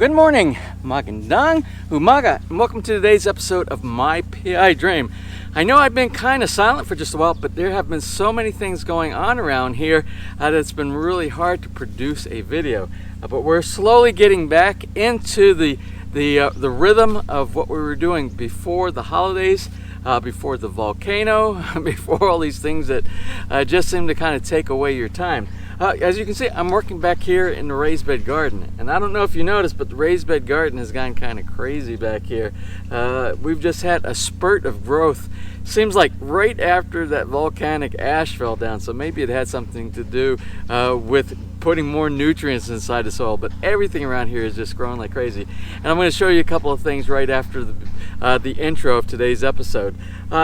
Good morning, magandang umaga, and welcome to today's episode of My PI Dream. I know I've been kind of silent for just a while, but there have been so many things going on around here that it's been really hard to produce a video. But we're slowly getting back into the rhythm of what we were doing before the holidays, before the volcano, before all these things that just seem to kind of take away your time. As you can see, I'm working back here in the raised bed garden, and I don't know if you noticed, but the raised bed garden has gone kind of crazy back here. We've just had a spurt of growth. Seems like right after that volcanic ash fell down, so maybe it had something to do with putting more nutrients inside the soil, but everything around here is just growing like crazy. And I'm going to show you a couple of things right after the intro of today's episode.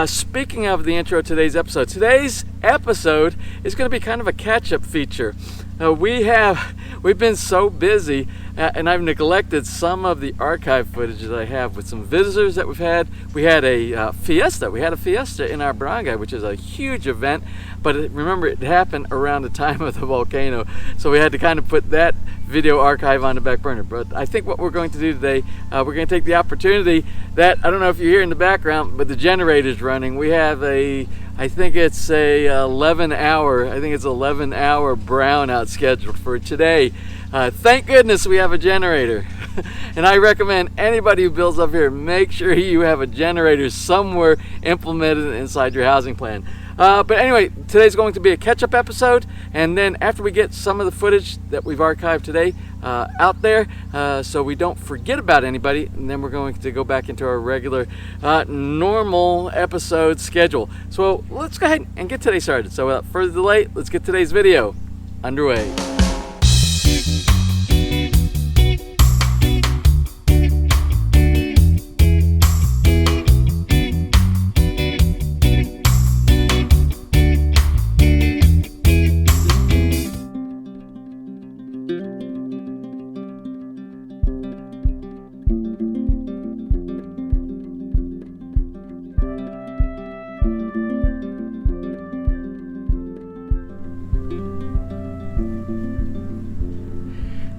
Speaking of the intro of today's episode is going to be kind of a catch-up feature. We've been so busy and I've neglected some of the archive footage that I have with some visitors that we've had. We had a fiesta in our barangay, which is a huge event, but remember it happened around the time of the volcano, so we had to kind of put that video archive on the back burner. But I think what we're going to do today, we're going to take the opportunity that, I don't know if you hear in the background, but the generator's running. We have I think it's 11 hour brownout scheduled for today. Thank goodness we have a generator. And I recommend anybody who builds up here, make sure you have a generator somewhere implemented inside your housing plan. But anyway, today's going to be a catch-up episode, and then after we get some of the footage that we've archived today out there, so we don't forget about anybody, and then we're going to go back into our regular normal episode schedule. So let's go ahead and get today started. So without further delay, let's get today's video underway.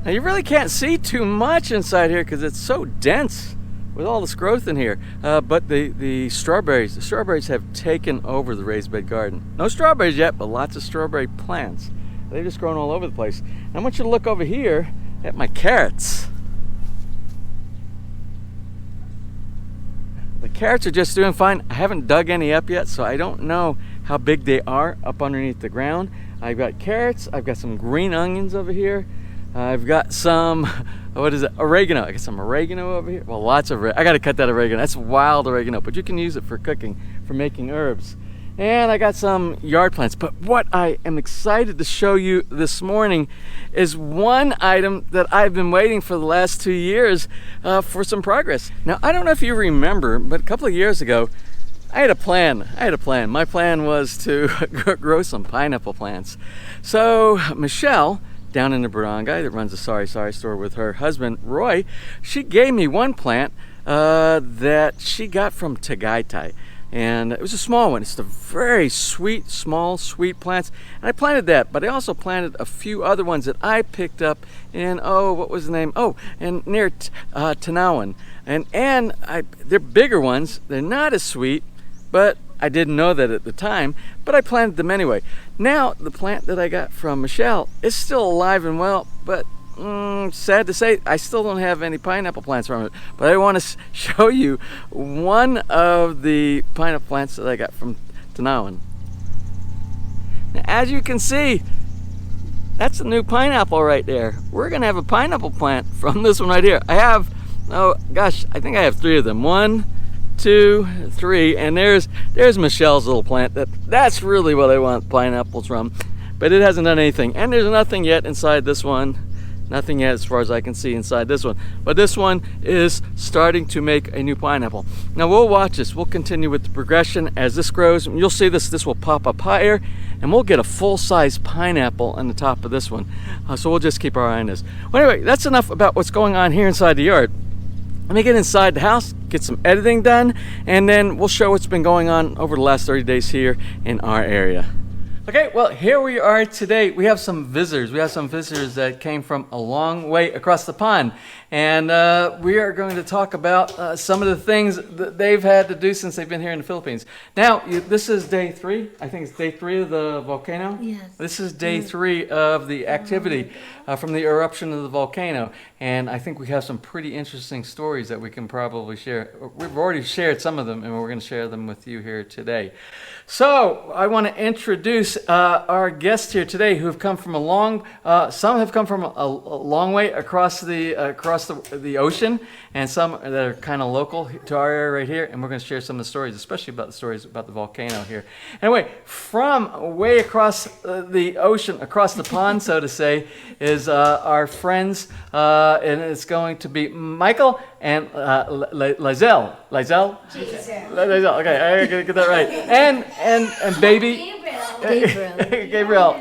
Now you really can't see too much inside here because it's so dense with all this growth in here. But the strawberries have taken over the raised bed garden. No strawberries yet, but lots of strawberry plants. They've just grown all over the place. And I want you to look over here at my carrots. The carrots are just doing fine. I haven't dug any up yet, so I don't know how big they are up underneath the ground. I've got carrots, I've got some green onions over here. I've got some, oregano. I got some oregano over here. Well, lots of, I gotta cut that oregano. That's wild oregano, but you can use it for cooking, for making herbs. And I got some yard plants. But what I am excited to show you this morning is one item that I've been waiting for the last 2 years for some progress. Now, I don't know if you remember, but a couple of years ago, I had a plan. My plan was to grow some pineapple plants. So Michelle, down in the barangay that runs a Sorry store with her husband Roy, she gave me one plant that she got from Tagaytay, and it was a small one. It's the very sweet, small, sweet plants, and I planted that. But I also planted a few other ones that I picked up in what was the name? And near Tanawan, and they're bigger ones. They're not as sweet, but I didn't know that at the time, but I planted them anyway. Now, the plant that I got from Michelle is still alive and well, but sad to say, I still don't have any pineapple plants from it. But I want to show you one of the pineapple plants that I got from Tanawan. Now, as you can see, that's a new pineapple right there. We're going to have a pineapple plant from this one right here. I think I have 3 of them. 1, 2, 3, and there's Michelle's little plant. That's really what I want pineapples from, but it hasn't done anything. And there's nothing yet inside this one. Nothing yet as far as I can see inside this one. But this one is starting to make a new pineapple. Now we'll watch this. We'll continue with the progression as this grows. You'll see this will pop up higher, and we'll get a full-size pineapple on the top of this one. So we'll just keep our eye on this. Well, anyway, that's enough about what's going on here inside the yard. Let me get inside the house, get some editing done, and then we'll show what's been going on over the last 30 days here in our area. Okay, well, here we are today. We have some visitors. We have some visitors that came from a long way across the pond. And we are going to talk about some of the things that they've had to do since they've been here in the Philippines. Now, this is day 3. I think it's day 3 of the volcano. Yes. This is day 3 of the activity from the eruption of the volcano. And I think we have some pretty interesting stories that we can probably share. We've already shared some of them, and we're going to share them with you here today. So I want to introduce our guests here today, who have come from a long. Some have come from a long way across the ocean, and some that are kind of local to our area right here. And we're going to share some of the stories, especially about the stories about the volcano here. Anyway, from way across the ocean, across the pond, so to say, is our friends, and it's going to be Michael and Jaezzle. Jaezzle. Okay, I gotta get that right. And baby Gabriel.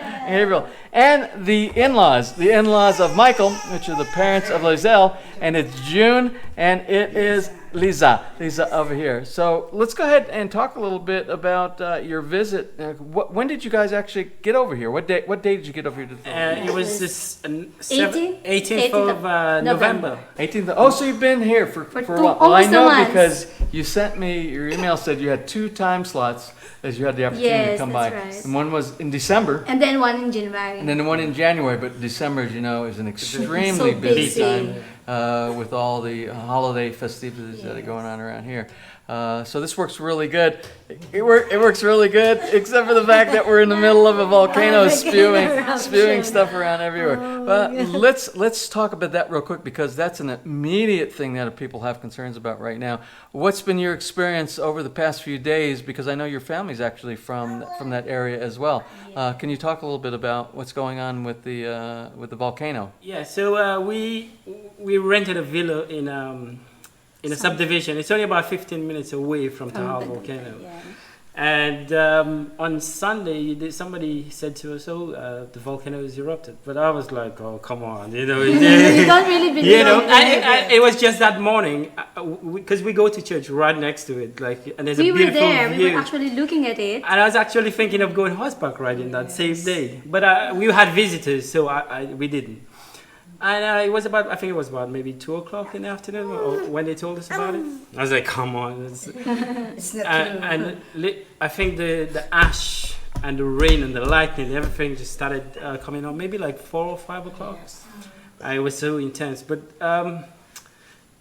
And the in-laws of Michael, which are the parents of Jaezzle, and it's June, and it is Lisa over here. So let's go ahead and talk a little bit about your visit. When did you guys actually get over here? What day did you get over here to the Philippines? It was this 18th of November. 18th. Oh, so you've been here for a while. Well, I know because you sent me, your email said you had 2 time slots as you had the opportunity to come by. Right. And one was in December. And then one in January. And then the one in January, but December, as you know, is an extremely busy time with all the holiday festivities that are going on around here. So this works really good. It works really good, except for the fact that we're in the middle of a volcano spewing stuff around everywhere. But let's talk about that real quick, because that's an immediate thing that people have concerns about right now. What's been your experience over the past few days? Because I know your family's actually from that area as well. Can you talk a little bit about what's going on with the volcano? Yeah, so we rented a villa in a subdivision. It's only about 15 minutes away from Tahoe volcano. Yeah. And on Sunday, somebody said to us, the volcano is erupted. But I was like, oh, come on. You don't really believe it was just that morning, because we go to church right next to it. And there's a beautiful view. We were actually looking at it. And I was actually thinking of going horseback riding that same day. But we had visitors, so we didn't. And I think it was about maybe 2 o'clock in the afternoon when they told us about it. I was like, come on. It's not true. And I think the ash and the rain and the lightning, everything just started coming on maybe like 4 or 5 o'clock. Yes. It was so intense. But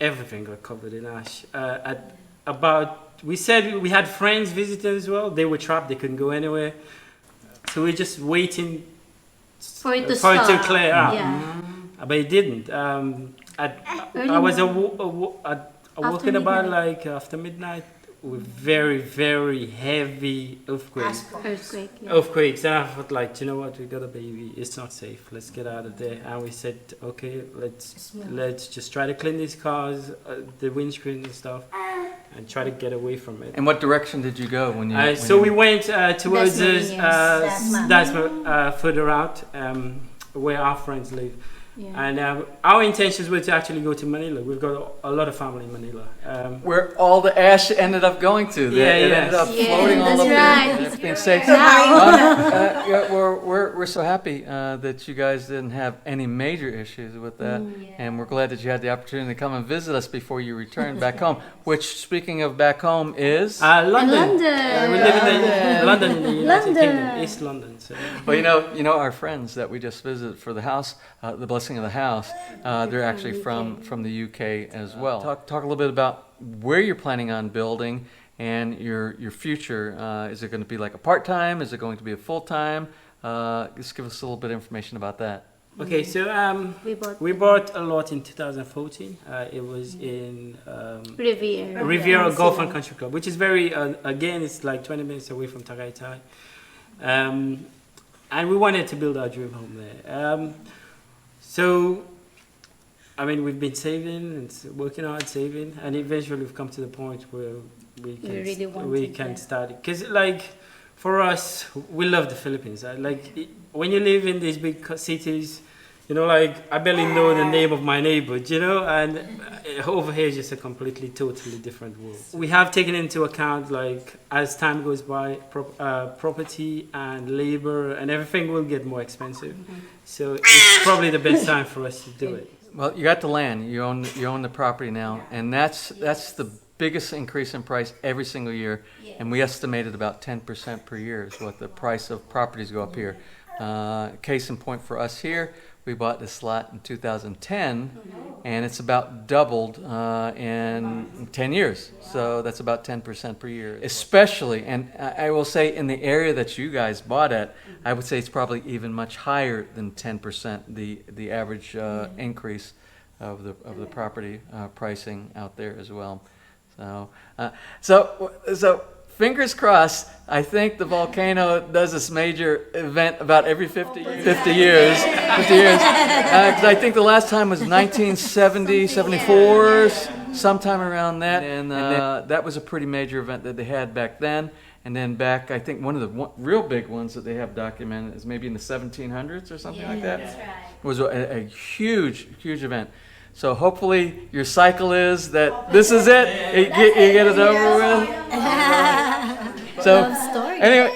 everything got covered in ash. We said we had friends visiting as well. They were trapped. They couldn't go anywhere. So we're just waiting for it to clear out. Yeah. But it didn't. I was walking about like after midnight with very, very heavy earthquakes. Earthquakes. And I thought, like, you know what? We got a baby. It's not safe. Let's get out of there. And we said, okay, let's just try to clean these cars, the windscreen and stuff, and try to get away from it. And what direction did you go when you? We went towards Dasma, further out, where our friends live. Yeah. And our intentions were to actually go to Manila. We've got a lot of family in Manila. Where all the ash ended up going to. It ended up floating all over there. It's been safe. We're so happy that you guys didn't have any major issues with that. And we're glad that you had the opportunity to come and visit us before you returned back home. Which, speaking of back home, is? London. We live in London in the United Kingdom, East London. So. Well, you know our friends that we just visited for the house, the blessing of the house. They're actually from the UK as well. Talk a little bit about where you're planning on building and your future. Is it going to be like a part-time? Is it going to be a full-time? Just give us a little bit of information about that. Okay, so we bought a lot in 2014. It was in Riviera Golf and Country Club, which is very, again, it's like 20 minutes away from Tagaytay. And we wanted to build our dream home there. So, I mean, we've been saving and working hard, saving, and eventually we've come to the point where we can start it. Because, like, for us, we love the Philippines. When you live in these big cities, You know, like I barely know the name of my neighbor, you know, and over here is just a completely, totally different world. We have taken into account, like, as time goes by, property and labor and everything will get more expensive. So it's probably the best time for us to do it. Well, you got the land, you own the property now, and that's the biggest increase in price every single year, and we estimated about 10% per year is what the price of properties go up here. Case in point for us here, we bought this lot in 2010, and it's about doubled in 10 years. So that's about 10% per year. Especially, and I will say in the area that you guys bought at, I would say it's probably even much higher than 10%, the average increase of the property pricing out there as well. So fingers crossed. I think the volcano does this major event about every 50 years. 50 years. 'Cause I think the last time was 1970, 74, sometime around that. And that was a pretty major event that they had back then. And then back, I think one of the real big ones that they have documented is maybe in the 1700s or something like that. That's right. It was a huge, huge event. So hopefully your cycle is that this is it. You get it over with. So anyway,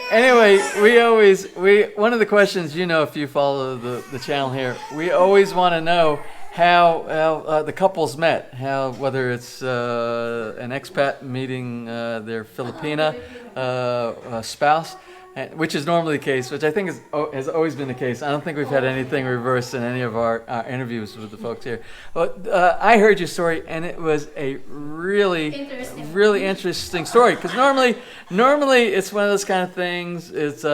one of the questions, you know, if you follow the channel here, we always want to know how the couples met. Whether it's an expat meeting their Filipina spouse. Which is normally the case, which I think has always been the case. I don't think we've had anything reversed in any of our interviews with the folks here. But I heard your story, and it was a really interesting story. Because normally it's one of those kind of things. It's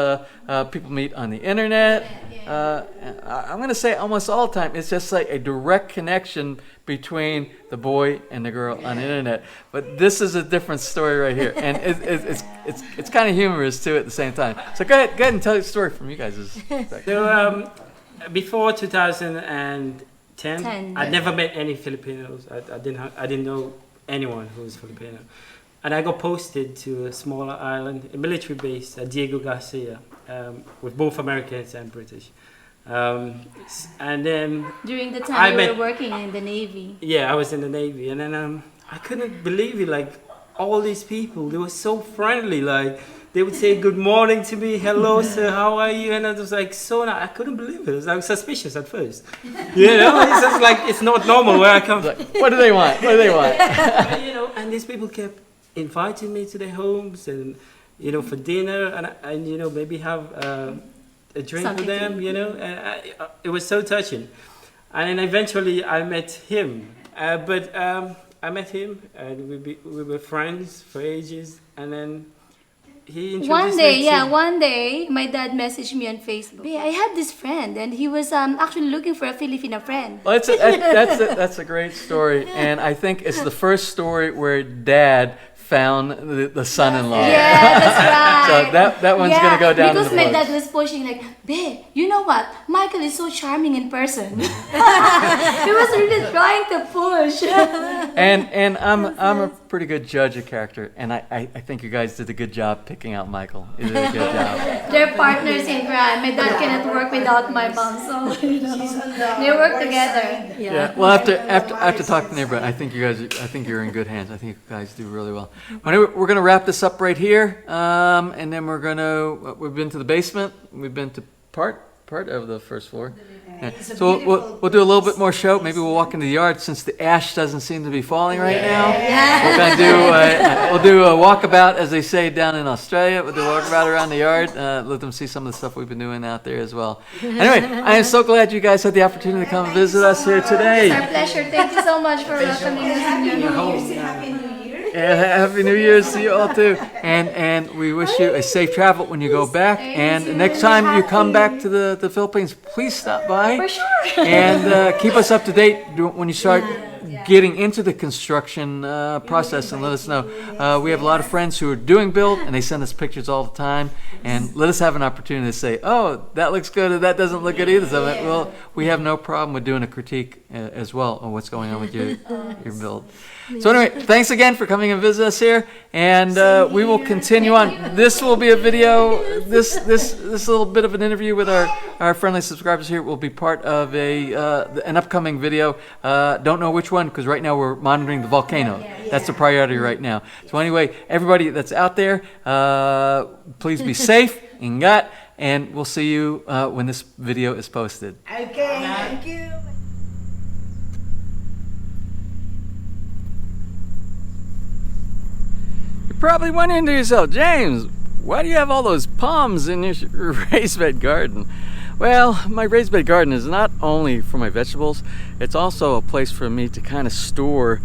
people meet on the internet. I'm going to say almost all the time, it's just like a direct connection between the boy and the girl on the internet. But this is a different story right here, and it's kind of humorous too at the same time. So go ahead and tell your story from you guys' perspective. So before 2010, I'd never met any Filipinos. I didn't know anyone who was Filipino, and I got posted to a smaller island, a military base, Diego Garcia, with both Americans and British. And then during the time you were working in the Navy. Yeah, I was in the Navy, and then I couldn't believe it. Like all these people, they were so friendly. Like they would say good morning to me, hello sir, how are you? And I was like I couldn't believe it. I was like suspicious at first. You know, it's just like it's not normal where I come from. What do they want? What do they want? You know, and these people kept inviting me to their homes, and you know, for dinner, and you know, maybe have a drink with them, you know, and it was so touching. And then eventually I met him, I met him, and we were friends for ages, and then he introduced me to... One day, my dad messaged me on Facebook. Hey, I had this friend, and he was actually looking for a Filipino friend. Well, that's a great story, and I think it's the first story where Dad found the son-in-law. Yeah, that's right. So that one's gonna go down. Because in the my books. dad was pushing like, babe, you know what? Michael is so charming in person. He was really trying to push. And I'm a pretty good judge of character, and I think you guys did a good job picking out Michael. You did a good job. They're partners in crime. My dad cannot work without my mom, so they work together. Yeah. Well, after talking to the neighborhood, I think you're in good hands. I think you guys do really well. Anyway, we're gonna wrap this up right here, and then we've been to the basement. We've been to part of the first floor. Yeah. So we'll do a little bit more show. Maybe we'll walk into the yard since the ash doesn't seem to be falling right now. We're gonna we'll do a walkabout, as they say down in Australia. We'll do a walkabout around the yard. Let them see some of the stuff we've been doing out there as well. Anyway, I am so glad you guys had the opportunity to come and visit us here today. It's our pleasure. Thank you so much for welcoming us in your home. Yeah, Happy New Year's to you all too, and we wish you a safe travel when you go back. And the next time you come back to the Philippines, please stop by. For sure. And keep us up to date when you start getting into the construction process, and let us know. We have a lot of friends who are doing build, and they send us pictures all the time. And let us have an opportunity to say, oh, that looks good, or that doesn't look good either. So, well, we have no problem with doing a critique as well on what's going on with your build. So anyway, thanks again for coming and visit us here, and we will continue on. This will be a video. This little bit of an interview with our friendly subscribers here will be part of an upcoming video. Don't know which one, because right now we're monitoring the volcano. That's the priority right now. So anyway, everybody that's out there, please be safe, ingat, and we'll see you when this video is posted. Okay, thank you. You're probably wondering to yourself, James, why do you have all those palms in your raised bed garden? Well, my raised bed garden is not only for my vegetables, it's also a place for me to kind of store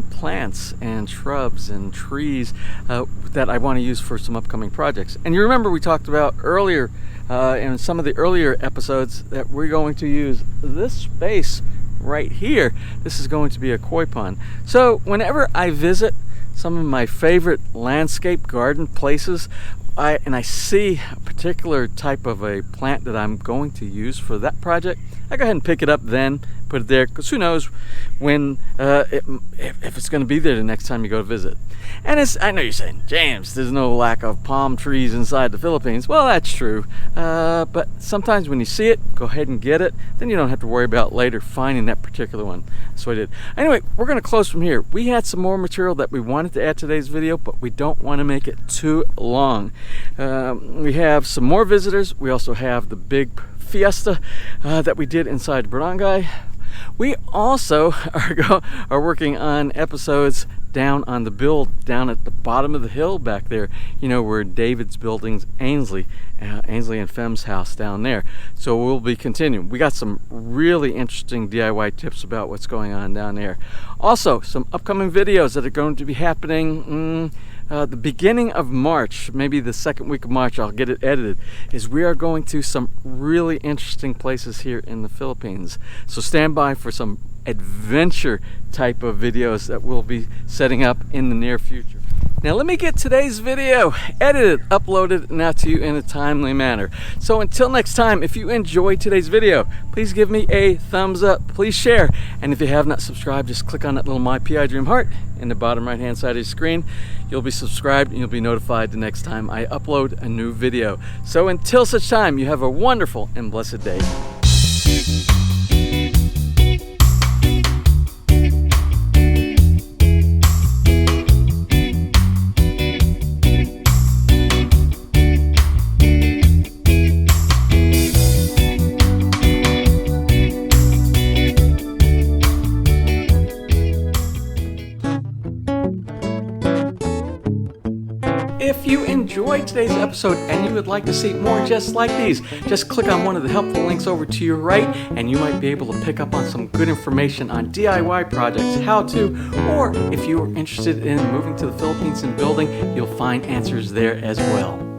plants and shrubs and trees that I want to use for some upcoming projects. And you remember we talked about earlier in some of the earlier episodes that we're going to use this space right here. This is going to be a koi pond. So whenever I visit some of my favorite landscape garden places, I see a particular type of a plant that I'm going to use for that project, I go ahead and pick it up then, put it there, because who knows when if it's going to be there the next time you go to visit. And I know you're saying, James, there's no lack of palm trees inside the Philippines. Well, that's true, but sometimes when you see it, go ahead and get it. Then you don't have to worry about later finding that particular one. That's what I did. Anyway, we're going to close from here. We had some more material that we wanted to add to today's video, but we don't want to make it too long. We have some more visitors. We also have the big fiesta that we did inside Barangay. We also are working on episodes down on the build down at the bottom of the hill back there, you know, where David's building's Ainsley and Fem's house down there. So we'll be continuing. We got some really interesting DIY tips about what's going on down there. Also, some upcoming videos that are going to be happening the beginning of March, maybe the second week of March, I'll get it edited, is we are going to some really interesting places here in the Philippines. So stand by for some adventure type of videos that we'll be setting up in the near future. Now let me get today's video edited, uploaded, and out to you in a timely manner. So until next time, if you enjoyed today's video, please give me a thumbs up, please share, and if you have not subscribed, just click on that little MPID dream heart in the bottom right hand side of your screen. You'll be subscribed and you'll be notified the next time I upload a new video. So until such time, you have a wonderful and blessed day. If you enjoyed today's episode and you would like to see more just like these, just click on one of the helpful links over to your right and you might be able to pick up on some good information on DIY projects, how to, or if you are interested in moving to the Philippines and building, you'll find answers there as well.